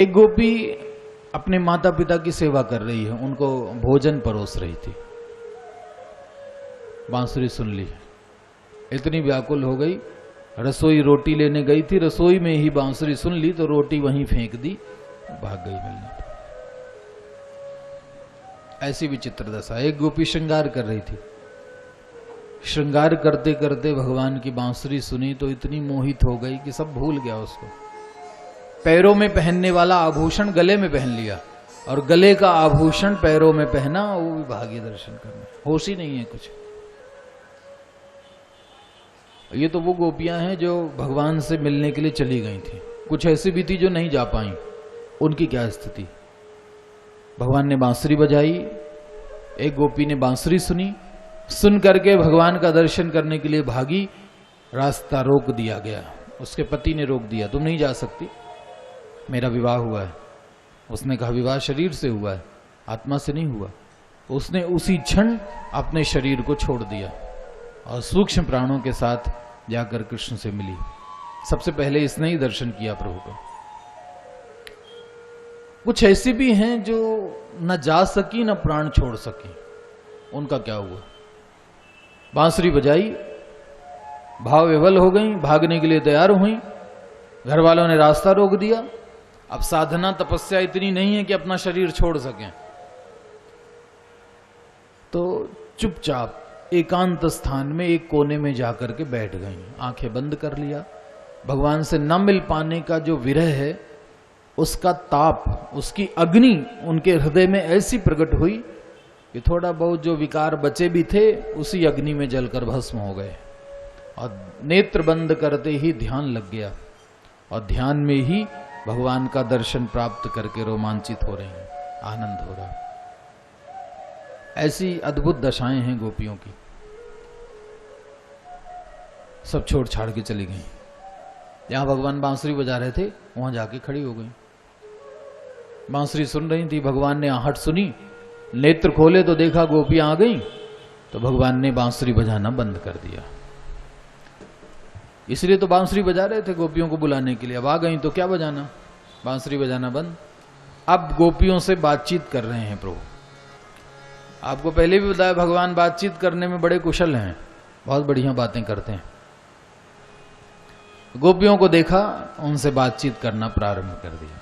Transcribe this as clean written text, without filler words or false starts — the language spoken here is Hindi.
एक गोपी अपने माता पिता की सेवा कर रही है, उनको भोजन परोस रही थी। बांसुरी सुन ली, इतनी व्याकुल हो गई, रसोई रोटी लेने गई थी, रसोई में ही बांसुरी सुन ली तो रोटी वहीं फेंक दी, भाग गई मिलने। ऐसी विचित्र दशा। एक गोपी श्रृंगार कर रही थी, श्रृंगार करते करते भगवान की बांसुरी सुनी तो इतनी मोहित हो गई कि सब भूल गया उसको। पैरों में पहनने वाला आभूषण गले में पहन लिया और गले का आभूषण पैरों में पहना, वो भी भागी दर्शन करने, होश ही नहीं है कुछ। ये तो वो गोपियां हैं जो भगवान से मिलने के लिए चली गई थी। कुछ ऐसी भी थी जो नहीं जा पाई, उनकी क्या स्थिति। भगवान ने बांसुरी बजाई, एक गोपी ने बांसुरी सुनी, सुन करके भगवान का दर्शन करने के लिए भागी, रास्ता रोक दिया गया। उसके पति ने रोक दिया, तुम नहीं जा सकती, मेरा विवाह हुआ है। उसने कहा विवाह शरीर से हुआ है, आत्मा से नहीं हुआ। उसने उसी क्षण अपने शरीर को छोड़ दिया और सूक्ष्म प्राणों के साथ जाकर कृष्ण से मिली। सबसे पहले इसने ही दर्शन किया प्रभु को। कुछ ऐसी भी हैं जो न जा सकी न प्राण छोड़ सकी, उनका क्या हुआ। बांसुरी बजाई, भाव विवल हो गई, भागने के लिए तैयार हुई, घर वालों ने रास्ता रोक दिया। अब साधना तपस्या इतनी नहीं है कि अपना शरीर छोड़ सकें, तो चुपचाप एकांत स्थान में एक कोने में जाकर के बैठ गई, आंखें बंद कर लिया। भगवान से न मिल पाने का जो विरह है, उसका ताप, उसकी अग्नि उनके हृदय में ऐसी प्रकट हुई कि थोड़ा बहुत जो विकार बचे भी थे उसी अग्नि में जलकर भस्म हो गए। और नेत्र बंद करते ही ध्यान लग गया और ध्यान में ही भगवान का दर्शन प्राप्त करके रोमांचित हो रहे हैं, आनंद हो रहा। ऐसी अद्भुत दशाएं हैं गोपियों की। सब छोड़ छाड़ के चली गई। जहां भगवान बांसुरी बजा रहे थे वहां जाके खड़ी हो गई। बांसुरी सुन रही थी, भगवान ने आहट सुनी, नेत्र खोले तो देखा गोपियां आ गई, तो भगवान ने बांसुरी बजाना बंद कर दिया। इसलिए तो बांसुरी बजा रहे थे गोपियों को बुलाने के लिए, अब आ गई तो क्या बजाना, बांसुरी बजाना बंद। अब गोपियों से बातचीत कर रहे हैं प्रभु। आपको पहले भी बताया भगवान बातचीत करने में बड़े कुशल हैं, बहुत बढ़िया बातें करते हैं। गोपियों को देखा, उनसे बातचीत करना प्रारंभ कर दिया।